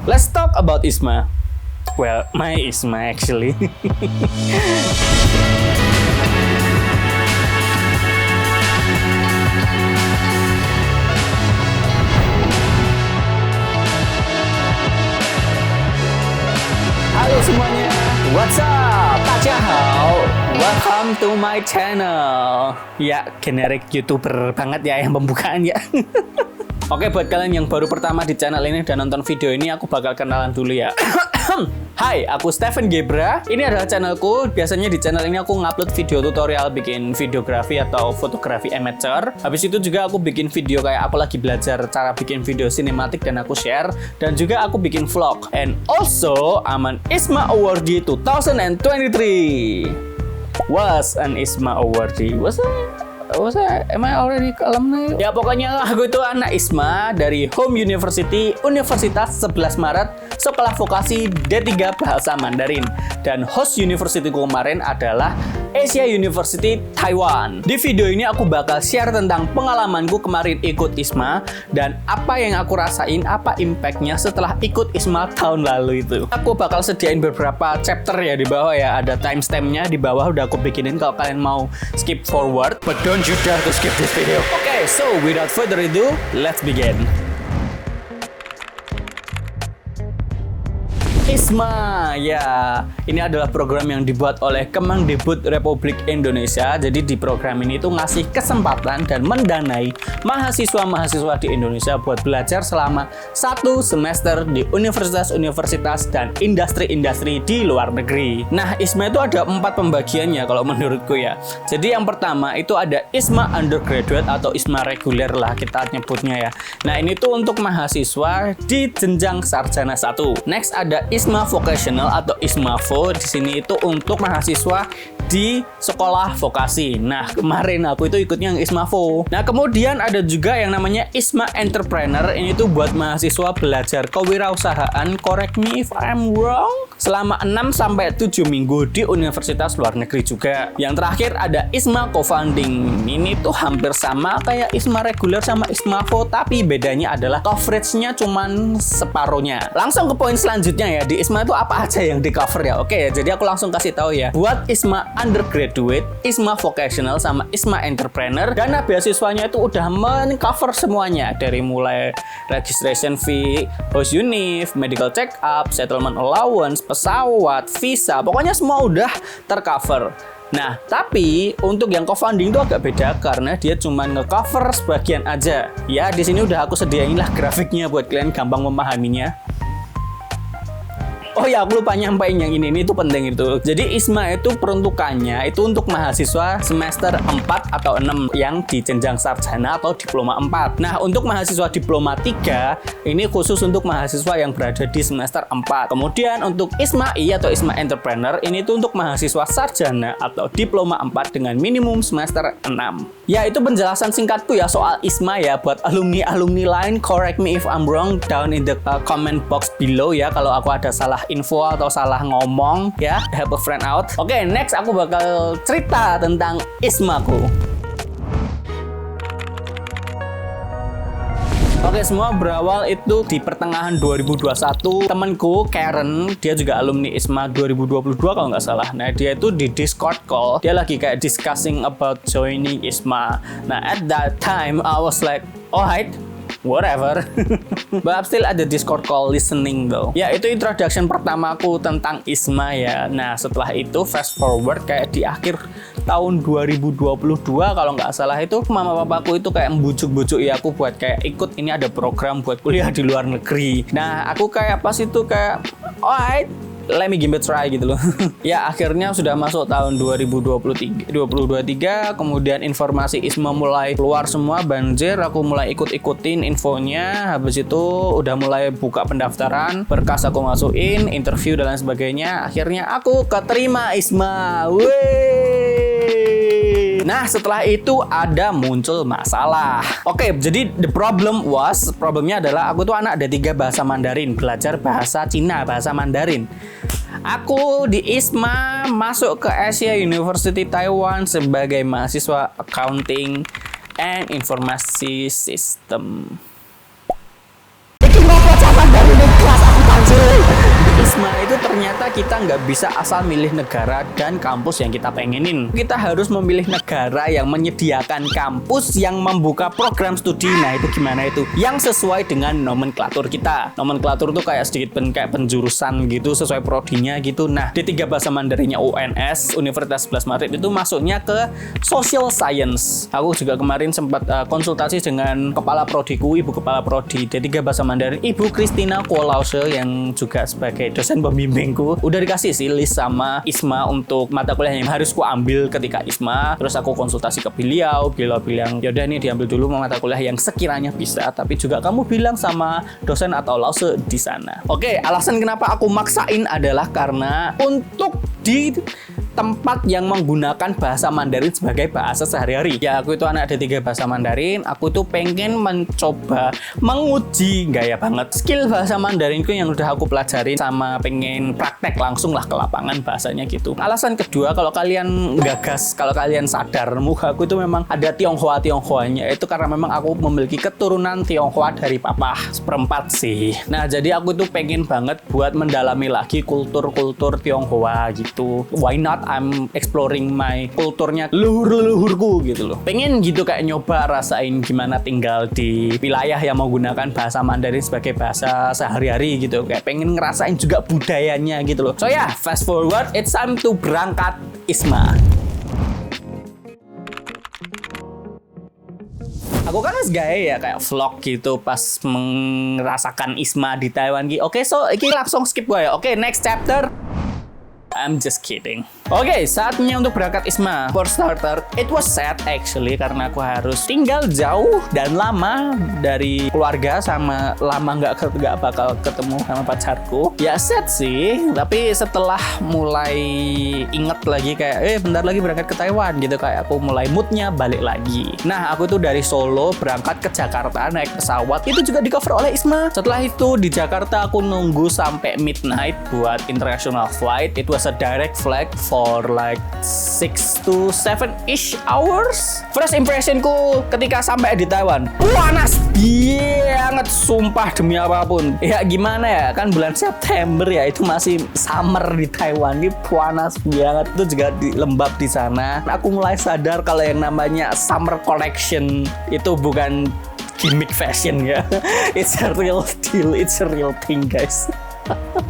Let's talk about ISMA. Well, my ISMA actually. Halo semuanya, what's up? Tachahao, welcome to my channel. Ya, generik YouTuber banget ya yang pembukaan ya. Oke, buat kalian yang baru pertama di channel ini dan nonton video ini, aku bakal kenalan dulu ya. Hai, aku Steven Gebra. Ini adalah channelku. Biasanya di channel ini aku ngupload video tutorial bikin videografi atau fotografi amateur. Habis itu juga aku bikin video kayak aku lagi belajar cara bikin video sinematik dan aku share. Dan juga aku bikin vlog. And also, I'm an ISMA awardee 2023. Was an ISMA awardee. Am I already alumni? Ya pokoknya aku itu anak ISMA dari Home University, Universitas 11 Maret, Sekolah Vokasi D3 Bahasa Mandarin. Dan host university kemarin adalah Asia University Taiwan. Di video ini aku bakal share tentang pengalamanku kemarin ikut ISMA dan apa yang aku rasain, apa impactnya setelah ikut ISMA tahun lalu itu. Aku bakal sediain beberapa chapter ya di bawah ya, ada timestampnya di bawah udah aku bikinin kalau kalian mau skip forward. But don't you dare to skip this video. Okay, so without further ado, let's begin. ISMA, ya, ini adalah program yang dibuat oleh Kemendikbud Republik Indonesia. Jadi di program ini tuh ngasih kesempatan dan mendanai mahasiswa-mahasiswa di Indonesia buat belajar selama 1 semester di universitas-universitas dan industri-industri di luar negeri. Nah, ISMA itu ada 4 pembagiannya kalau menurutku ya. Jadi yang pertama itu ada ISMA Undergraduate atau ISMA reguler lah kita nyebutnya ya. Nah, ini tuh untuk mahasiswa di jenjang sarjana 1. Next ada ISMA Vocational atau ISMAVO. Di sini itu untuk mahasiswa di sekolah vokasi. Nah, kemarin aku itu ikutnya yang ISMAVO. Nah, kemudian ada juga yang namanya ISMA Entrepreneur. Ini tuh buat mahasiswa belajar kewirausahaan, correct me if I'm wrong, selama 6-7 minggu di universitas luar negeri juga. Yang terakhir ada ISMA Co-Founding. Ini tuh hampir sama kayak ISMA reguler sama ISMAVO, tapi bedanya adalah coveragenya cuman separuhnya. Langsung ke poin selanjutnya ya. Di ISMA itu apa aja yang di cover ya? Oke, jadi aku langsung kasih tahu ya. Buat ISMA Undergraduate, ISMA Vocational sama ISMA Entrepreneur, dana beasiswanya itu udah men-cover semuanya dari mulai registration fee, host univ, medical check up, settlement allowance, pesawat, visa, pokoknya semua udah tercover. Nah, tapi untuk yang co-funding itu agak beda karena dia cuma nge-cover sebagian aja. Ya, di sini udah aku sediain lah grafiknya buat kalian gampang memahaminya. Oh ya, aku lupa nyampain yang ini tuh penting itu. Jadi ISMA itu peruntukannya itu untuk mahasiswa semester 4 atau 6 yang di jenjang sarjana atau diploma 4. Nah, untuk mahasiswa diploma 3 ini khusus untuk mahasiswa yang berada di semester 4. Kemudian untuk ISMA I atau ISMA Entrepreneur ini tuh untuk mahasiswa sarjana atau diploma 4 dengan minimum semester 6. Ya, itu penjelasan singkatku ya soal ISMA ya. Buat alumni-alumni lain, correct me if I'm wrong down in the comment box below ya kalau aku ada salah info atau salah ngomong ya, help a friend out. Oke, next aku bakal cerita tentang ISMAku. Oke, semua berawal itu di pertengahan 2021. Temanku Karen, dia juga alumni ISMA 2022 kalau nggak salah. Nah, dia itu di Discord call, dia lagi kayak discussing about joining ISMA. Nah, at that time I was like, alright, whatever. But I'm still ada Discord call listening though. Ya, itu introduction pertamaku tentang ISMA ya. Nah, setelah itu fast forward kayak di akhir tahun 2022 kalau nggak salah itu mama papaku itu kayak membujuk-bujuk ya aku buat kayak ikut ini ada program buat kuliah di luar negeri. Nah, aku kayak pas itu kayak alright, let me give it a try gitu loh. Ya, akhirnya sudah masuk tahun 2023, kemudian informasi ISMA mulai keluar semua, banjir, aku mulai ikut-ikutin infonya. Habis itu udah mulai buka pendaftaran, berkas aku masukin, interview dan lain sebagainya. Akhirnya aku keterima ISMA. Nah, setelah itu ada muncul masalah. Oke, jadi problemnya adalah aku tuh anak D3 bahasa Mandarin, belajar bahasa Cina, bahasa Mandarin. Aku di ISMA masuk ke Asia University Taiwan sebagai mahasiswa Accounting and Informasi System. Iki ngopo zaman dari kelas akuntansi kita nggak bisa asal milih negara dan kampus yang kita pengenin. Kita harus memilih negara yang menyediakan kampus yang membuka program studi. Nah itu gimana itu? Yang sesuai dengan nomenklatur kita. Nomenklatur tuh kayak sedikit kayak penjurusan gitu, sesuai prodinya gitu. Nah D3 bahasa Mandarinnya UNS, Universitas 11 Maret itu masuknya ke Social Science. Aku juga kemarin sempat konsultasi dengan kepala prodiku, ibu kepala prodi D3 bahasa Mandarin, Ibu Christina Kuolause, yang juga sebagai dosen pembimbingku. Udah dikasih sih list sama ISMA untuk mata kuliah yang harus ku ambil ketika ISMA. Terus aku konsultasi ke beliau bilang yaudah ini diambil dulu mata kuliah yang sekiranya bisa, tapi juga kamu bilang sama dosen atau lause di sana. Oke, alasan kenapa aku maksain adalah karena untuk di tempat yang menggunakan bahasa Mandarin sebagai bahasa sehari-hari. Ya aku itu anak D3 bahasa Mandarin, aku tuh pengen mencoba menguji gaya banget skill bahasa Mandarinku yang udah aku pelajarin, sama pengen praktek langsung lah ke lapangan bahasanya gitu. Alasan kedua, kalau kalian gagas, kalau kalian sadar muka aku itu memang ada Tionghoa-Tionghoanya, itu karena memang aku memiliki keturunan Tionghoa dari papa seperempat sih. Nah jadi aku tuh pengen banget buat mendalami lagi kultur-kultur Tionghoa gitu. Why not I'm exploring my kulturnya leluhur-leluhurku gitu loh. Pengen gitu kayak nyoba rasain gimana tinggal di wilayah yang menggunakan bahasa Mandarin sebagai bahasa sehari-hari gitu. Kayak pengen ngerasain juga budayanya gitu loh. So ya, fast forward, it's time to berangkat ISMA. Aku kan harus gaya ya kayak vlog gitu pas merasakan ISMA di Taiwan gitu. Oke, so ini langsung skip gue ya. Oke, next chapter. I'm just kidding. Oke, saatnya untuk berangkat ISMA. For starter, it was sad actually karena aku harus tinggal jauh dan lama dari keluarga, sama lama nggak bakal ketemu sama pacarku. Ya sad sih, tapi setelah mulai inget lagi kayak bentar lagi berangkat ke Taiwan gitu, kayak aku mulai moodnya balik lagi. Nah, aku tuh dari Solo berangkat ke Jakarta naik pesawat, itu juga di cover oleh ISMA. Setelah itu di Jakarta aku nunggu sampai midnight buat international flight. It was a direct flight for like 6 to 7-ish hours. First impressionku ketika sampai di Taiwan, panas banget, sumpah demi apapun. Ya gimana ya, kan bulan September ya, itu masih summer di Taiwan. Ini panas banget. Itu juga di lembab di sana. Aku mulai sadar kalau yang namanya summer collection itu bukan gimmick fashion ya. It's a real deal, it's a real thing guys.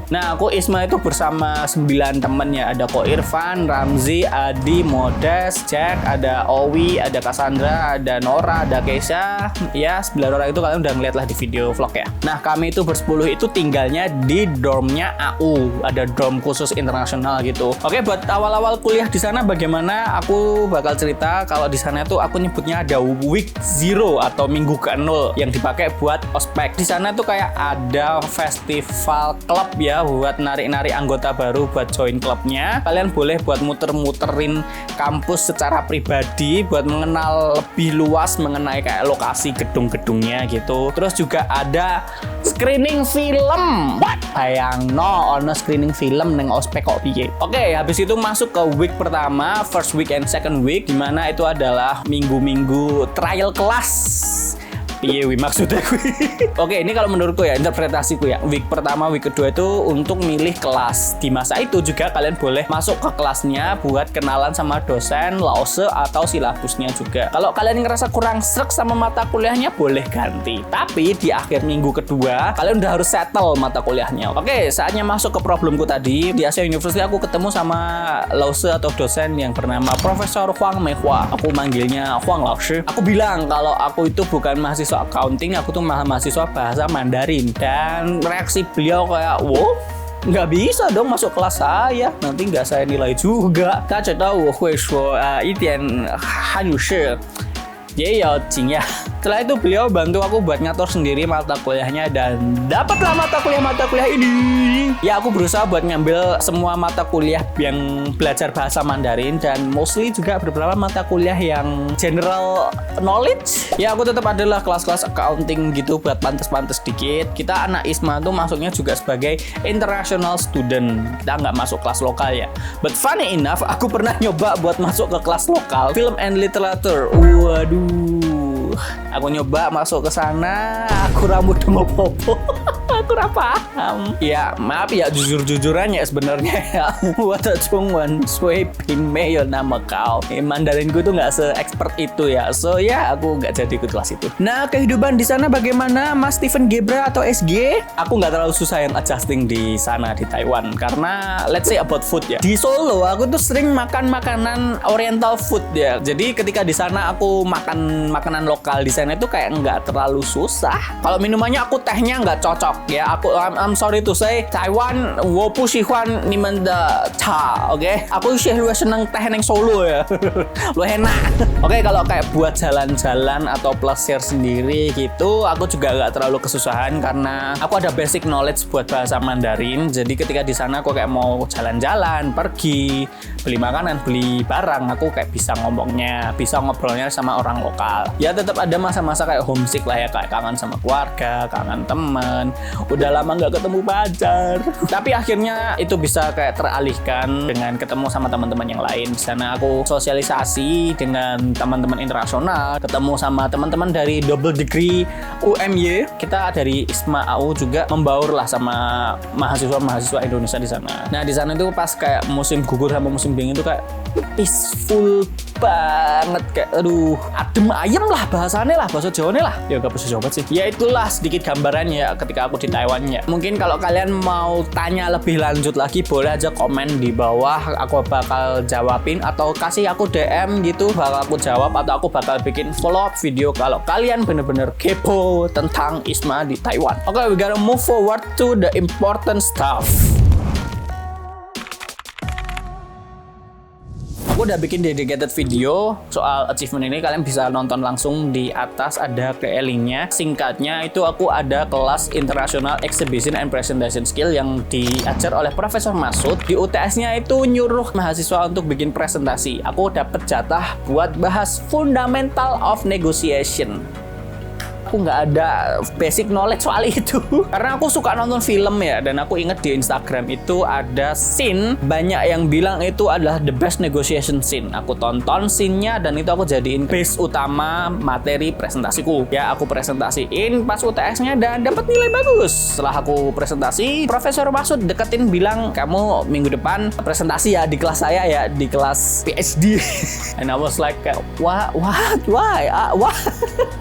Nah, aku ISMA itu bersama 9 temennya. Ada Ko Irfan, Ramzi, Adi, Modes, Jack, ada Owi, ada Cassandra, ada Nora, ada Keisha. Ya, 9 orang itu kalian udah ngeliat lah di video vlog ya. Nah, kami itu bersepuluh itu tinggalnya di dormnya AU. Ada dorm khusus internasional gitu. Oke, buat awal-awal kuliah di sana bagaimana? Aku bakal cerita kalau di sana tuh aku nyebutnya ada week 0 atau minggu ke-0 yang dipakai buat ospek. Di sana tuh kayak ada festival klub ya, buat narik-narik anggota baru buat join klubnya. Kalian boleh buat muter-muterin kampus secara pribadi buat mengenal lebih luas mengenai kayak lokasi gedung-gedungnya gitu. Terus juga ada screening film. Bayangno ono screening film neng ospek kok piye. Oke, habis itu masuk ke week pertama, first week and second week, dimana itu adalah minggu-minggu trial kelas. Iya, maksudnya gue. Oke, ini kalau menurutku ya, interpretasiku ya. Week pertama, week kedua itu untuk milih kelas. Di masa itu juga kalian boleh masuk ke kelasnya buat kenalan sama dosen, lause, atau silabusnya juga. Kalau kalian ngerasa kurang srek sama mata kuliahnya, boleh ganti. Tapi di akhir minggu kedua, kalian udah harus settle mata kuliahnya. Oke, saatnya masuk ke problemku tadi. Di Asia University aku ketemu sama lause atau dosen yang bernama Profesor Huang Meihua. Aku manggilnya Huang Laoshi. Aku bilang kalau aku itu bukan mahasiswa accounting, aku tuh mahasiswa bahasa Mandarin. Dan reaksi beliau kayak, wow, nggak bisa dong masuk kelas saya, nanti nggak saya nilai juga. Kita tahu我会说一点汉语是也有经验. Setelah itu beliau bantu aku buat ngatur sendiri mata kuliahnya dan dapatlah mata kuliah ini. Ya, aku berusaha buat ngambil semua mata kuliah yang belajar bahasa Mandarin dan mostly juga beberapa mata kuliah yang general knowledge. Ya, aku tetap adalah kelas-kelas accounting gitu buat pantes-pantes dikit. Kita anak ISMA tuh masuknya juga sebagai international student. Kita nggak masuk kelas lokal ya. But funny enough, aku pernah nyoba buat masuk ke kelas lokal, film and literature. Waduh. Aku nyoba masuk ke sana, aku rambut mau popo. kurang paham. Ya maaf ya, jujur-jujurannya sebenarnya ya. Wata Chungwan Sui Pin Mei nama kau. Mandarinku tuh nggak se-expert itu ya. So ya aku nggak jadi ikut kelas itu. Nah kehidupan di sana bagaimana Mas Steven Gebra atau SG? Aku nggak terlalu susah yang adjusting di sana di Taiwan karena let's say about food ya. Di Solo aku tuh sering makan makanan oriental food ya. Jadi ketika di sana aku makan makanan lokal di sana itu kayak nggak terlalu susah. Kalau minumannya aku tehnya nggak cocok ya. I'm sorry to say Taiwan 我不喜欢你们的茶 oke. Aku sih lu seneng teh neng Solo ya. Lu enak. Oke, kalau kayak buat jalan-jalan atau pleasure sendiri gitu aku juga nggak terlalu kesusahan karena aku ada basic knowledge buat bahasa Mandarin. Jadi ketika di sana aku kayak mau jalan-jalan, pergi, beli makanan, beli barang, aku kayak bisa ngomongnya, bisa ngobrolnya sama orang lokal. Ya tetap ada masa-masa kayak homesick lah ya, kayak kangen sama keluarga, kangen teman, udah lama nggak ketemu pacar. Tapi akhirnya itu bisa kayak teralihkan dengan ketemu sama teman-teman yang lain. Di sana aku sosialisasi dengan teman-teman internasional, ketemu sama teman-teman dari double degree UMY. Kita dari ISMA AU juga membaur lah sama mahasiswa Indonesia di sana. Nah di sana itu pas kayak musim gugur sama musim dingin itu kayak peaceful banget, kayak aduh adem ayem lah bahasanya lah, bahasa Jawanya lah ya gak bahasa Jawa sih ya. Itulah sedikit gambarannya ketika aku di Taiwan ya. Mungkin kalau kalian mau tanya lebih lanjut lagi boleh aja komen di bawah, aku bakal jawabin atau kasih aku DM gitu, bakal aku jawab atau aku bakal bikin follow up video kalau kalian bener-bener kepo tentang ISMA di Taiwan. Oke, we gotta move forward to the important stuff. Aku udah bikin dedicated video soal achievement ini, kalian bisa nonton langsung di atas, ada linknya. Singkatnya itu aku ada kelas International Exhibition and Presentation Skill yang diajar oleh Profesor Masud. Di UTS-nya itu nyuruh mahasiswa untuk bikin presentasi. Aku dapet jatah buat bahas Fundamental of Negotiation. Aku nggak ada basic knowledge soal itu karena aku suka nonton film ya, dan aku inget di Instagram itu ada scene banyak yang bilang itu adalah the best negotiation scene. Aku tonton scene-nya dan itu aku jadiin base utama materi presentasiku ya. Aku presentasiin pas UTS-nya dan dapat nilai bagus. Setelah aku presentasi, Profesor Masud deketin bilang, kamu minggu depan presentasi ya di kelas saya ya, di kelas PhD. And I was like, what, why, what?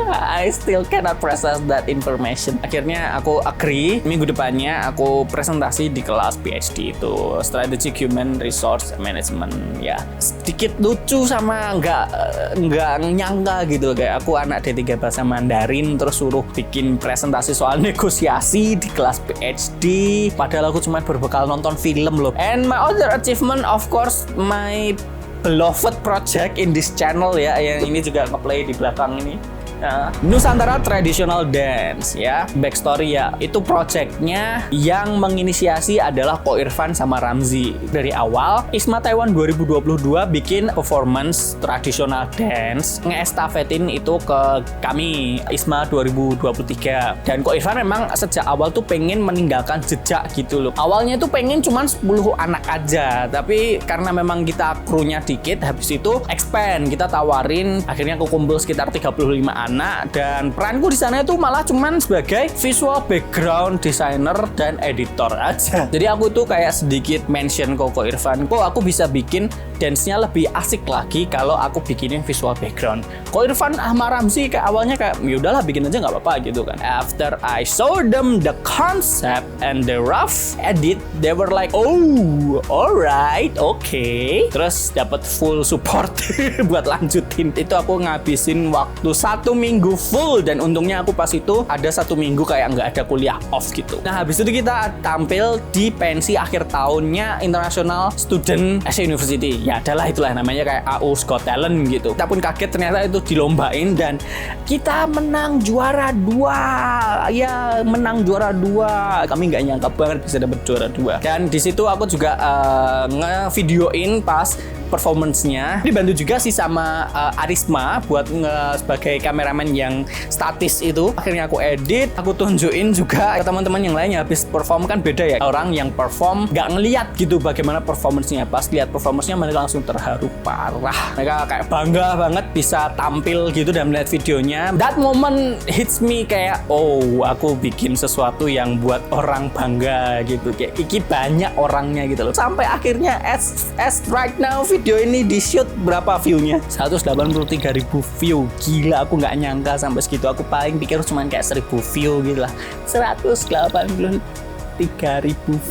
I still cannot process that information. Akhirnya aku agree, minggu depannya aku presentasi di kelas PhD itu, Strategic Human Resource Management ya. Sedikit lucu sama nggak nyangka gitu, kayak aku anak D3 bahasa Mandarin terus suruh bikin presentasi soal negosiasi di kelas PhD, padahal aku cuma berbekal nonton film loh. And my other achievement of course my beloved project in this channel ya, yang ini juga ngeplay di belakang ini. Nusantara Traditional Dance ya, backstory ya, itu projectnya yang menginisiasi adalah Ko Irfan sama Ramzi. Dari awal ISMA Taiwan 2022 bikin performance traditional dance, ngeestafetin itu ke kami ISMA 2023. Dan Ko Irfan memang sejak awal tuh pengen meninggalkan jejak gitu loh. Awalnya tuh pengen cuman 10 anak aja, tapi karena memang kita krunya dikit, habis itu expand, kita tawarin, akhirnya aku kumpul sekitar 35 anak. Dan peranku di sana itu malah cuman sebagai visual background designer dan editor aja. Jadi aku tuh kayak sedikit mention Ko Irfan, kok aku bisa bikin dance-nya lebih asik lagi kalau aku bikinin visual background. Ko Irfan sama Ramzi kayak awalnya kayak ya udahlah bikin aja nggak apa-apa gitu kan. After I show them the concept and the rough edit, they were like, oh, alright, okay. Terus dapat full support buat lanjutin. Itu aku ngabisin waktu 1 minggu full, dan untungnya aku pas itu ada 1 minggu kayak nggak ada kuliah off gitu. Nah habis itu kita tampil di pensi akhir tahunnya International Student Asia University. Ya adalah itulah namanya kayak AU's Got Talent gitu. Kita pun kaget ternyata itu dilombain dan kita menang juara 2. Ya menang juara 2. Kami nggak nyangka banget bisa dapet juara 2. Dan di situ aku juga ngevideoin pas performance-nya. Dibantu juga sih sama Arisma buat sebagai kamera kameramen yang statis itu. Akhirnya aku edit, aku tunjukin juga ke teman-teman yang lainnya. Habis perform kan beda ya, orang yang perform nggak ngeliat gitu bagaimana performance-nya. Pas lihat performance-nya mereka langsung terharu parah, mereka kayak bangga banget bisa tampil gitu dan melihat videonya. That moment hits me kayak, oh aku bikin sesuatu yang buat orang bangga gitu, kayak iki banyak orangnya gitu loh. Sampai akhirnya as right now video ini di shoot berapa view-nya? 183.000 view. Gila, aku nggak nyangka sampai segitu. Aku paling pikir cuma kayak 1.000 view gitu lah. 183.000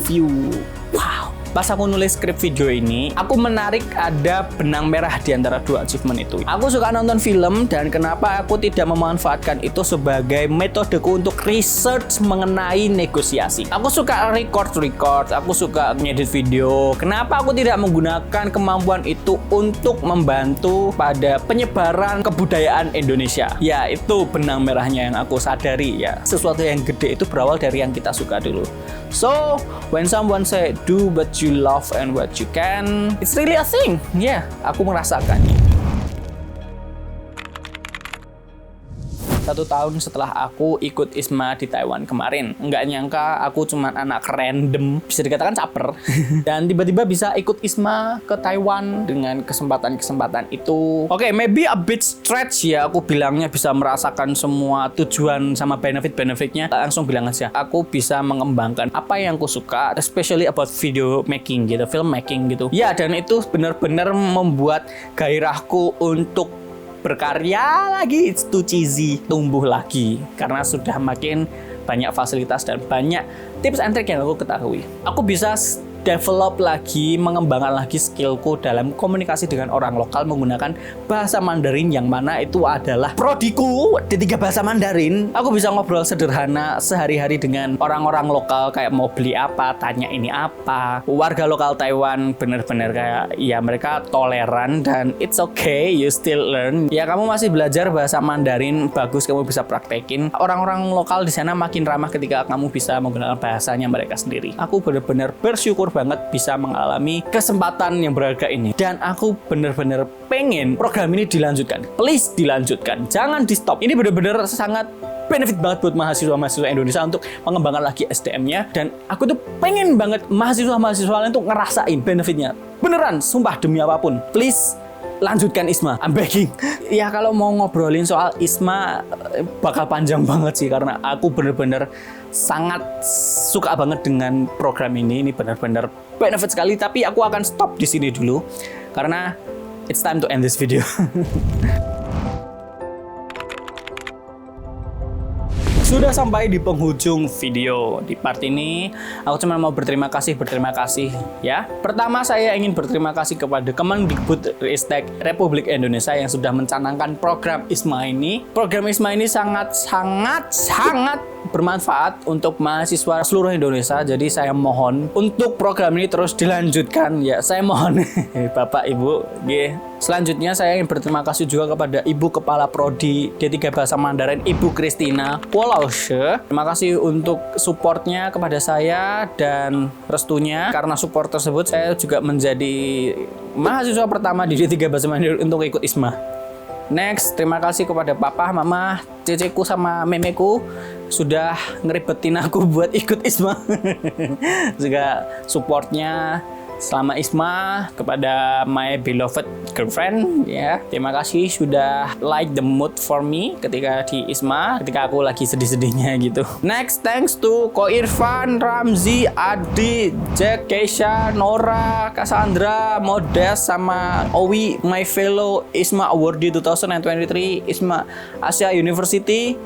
view. Wow. Pas aku nulis skrip video ini, aku menarik ada benang merah di antara dua achievement itu. Aku suka nonton film, dan kenapa aku tidak memanfaatkan itu sebagai metodeku untuk research mengenai negosiasi. Aku suka record, aku suka ngedit video. Kenapa aku tidak menggunakan kemampuan itu untuk membantu pada penyebaran kebudayaan Indonesia? Ya, itu benang merahnya yang aku sadari ya. Sesuatu yang gede itu berawal dari yang kita suka dulu. So, when someone say do what you love and what you can, it's really a thing. Yeah, aku merasakannya. 1 tahun setelah aku ikut ISMA di Taiwan kemarin, nggak nyangka aku cuma anak random, bisa dikatakan caper, dan tiba-tiba bisa ikut ISMA ke Taiwan dengan kesempatan-kesempatan itu. Oke, maybe a bit stretch ya aku bilangnya bisa merasakan semua tujuan sama benefit-benefitnya. Langsung bilang aja, aku bisa mengembangkan apa yang aku suka, especially about video making gitu, film making gitu. Ya, dan itu benar-benar membuat gairahku untuk berkarya lagi, it's too cheesy, tumbuh lagi karena sudah makin banyak fasilitas dan banyak tips and trick yang aku ketahui. Aku bisa develop lagi, mengembangkan lagi skillku dalam komunikasi dengan orang lokal menggunakan bahasa Mandarin, yang mana itu adalah prodiku di 3 bahasa Mandarin. Aku bisa ngobrol sederhana sehari-hari dengan orang-orang lokal, kayak mau beli apa, tanya ini apa. Warga lokal Taiwan bener-bener kayak ya mereka toleran dan it's okay, you still learn. Ya kamu masih belajar bahasa Mandarin, bagus kamu bisa praktekin. Orang-orang lokal di sana makin ramah ketika kamu bisa menggunakan bahasanya mereka sendiri. Aku bener-bener bersyukur banget bisa mengalami kesempatan yang berharga ini, dan aku bener-bener pengen program ini dilanjutkan. Please dilanjutkan, jangan di stop. Ini bener-bener sangat benefit banget buat mahasiswa-mahasiswa Indonesia untuk mengembangkan lagi SDM-nya, dan aku tuh pengen banget mahasiswa-mahasiswa lain tuh ngerasain benefitnya. Beneran, sumpah demi apapun. Please lanjutkan ISMA, I'm begging. Ya kalau mau ngobrolin soal ISMA bakal panjang banget sih, karena aku bener-bener sangat suka banget dengan program ini. Ini benar-benar benefit sekali. Tapi aku akan stop di sini dulu karena it's time to end this video. Sudah sampai di penghujung video. Di part ini aku cuma mau berterima kasih ya. Pertama, saya ingin berterima kasih kepada Kemendikbudristek Republik Indonesia yang sudah mencanangkan program ISMA ini. Program ISMA ini sangat bermanfaat untuk mahasiswa seluruh Indonesia. Jadi saya mohon untuk program ini terus dilanjutkan ya. Saya mohon Bapak Ibu, Selanjutnya saya ingin berterima kasih juga kepada Ibu Kepala Prodi D3 Bahasa Mandarin, Ibu Christina Kuolaushe. Terima kasih untuk supportnya kepada saya dan restunya. Karena support tersebut saya juga menjadi mahasiswa pertama di D3 Bahasa Mandarin untuk ikut ISMA. Next, terima kasih kepada papa, mama, ceceku sama memeku sudah ngeribetin aku buat ikut ISMA. Juga supportnya selama ISMA kepada my beloved girlfriend ya. Terima kasih sudah like the mood for me ketika di ISMA, ketika aku lagi sedih-sedihnya gitu. Next, thanks to Ko Irfan, Ramzi, Adi, Jack, Keisha, Nora, Cassandra, Modes, sama Owi, my fellow ISMA awardee 2023 ISMA Asia University.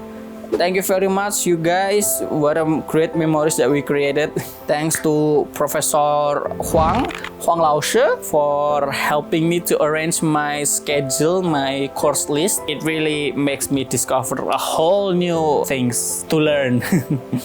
Thank you very much, you guys. What a great memories that we created. Thanks to Professor Huang Laushe for helping me to arrange my schedule, my course list. It really makes me discover a whole new things to learn.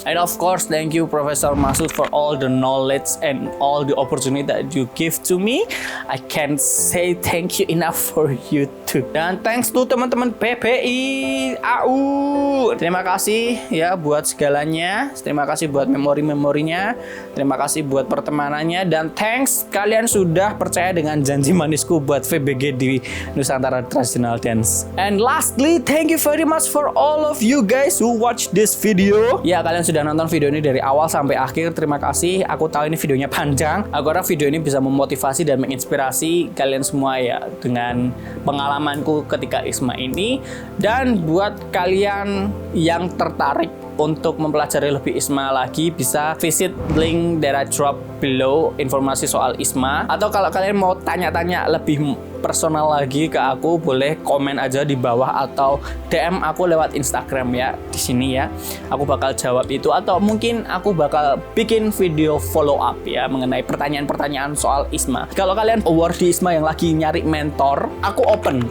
And of course, thank you Professor Masud for all the knowledge and all the opportunity that you give to me. I can't say thank you enough for you too. Dan thanks to teman-teman PPI AU. Terima Terima kasih ya buat segalanya. Terima kasih buat memori-memorinya. Terima kasih buat pertemanannya. Dan thanks kalian sudah percaya dengan janji manisku buat VBG di Nusantara Traditional Dance. And lastly, thank you very much for all of you guys who watch this video. Ya, kalian sudah nonton video ini dari awal sampai akhir. Terima kasih. Aku tahu ini videonya panjang. Aku harap video ini bisa memotivasi dan menginspirasi kalian semua ya dengan pengalamanku ketika ISMA ini. Dan buat kalian yang tertarik untuk mempelajari lebih ISMA lagi, bisa visit link that I drop below informasi soal ISMA. Atau kalau kalian mau tanya-tanya lebih personal lagi ke aku, boleh komen aja di bawah atau DM aku lewat Instagram ya, di sini ya. Aku bakal jawab itu, atau mungkin aku bakal bikin video follow up ya mengenai pertanyaan-pertanyaan soal ISMA. Kalau kalian award di ISMA yang lagi nyari mentor, aku open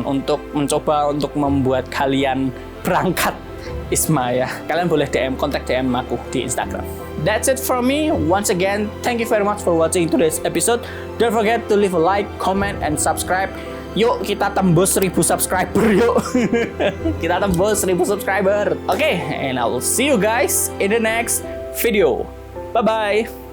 untuk mencoba untuk membuat kalian berangkat ISMA ya. Kalian boleh kontak DM aku di Instagram. That's it from me. Once again, thank you very much for watching today's episode. Don't forget to leave a like, comment, and subscribe. Yuk kita tembus 1000 subscriber yuk. Kita tembus 1000 subscriber. Okay, and I will see you guys in the next video. Bye-bye.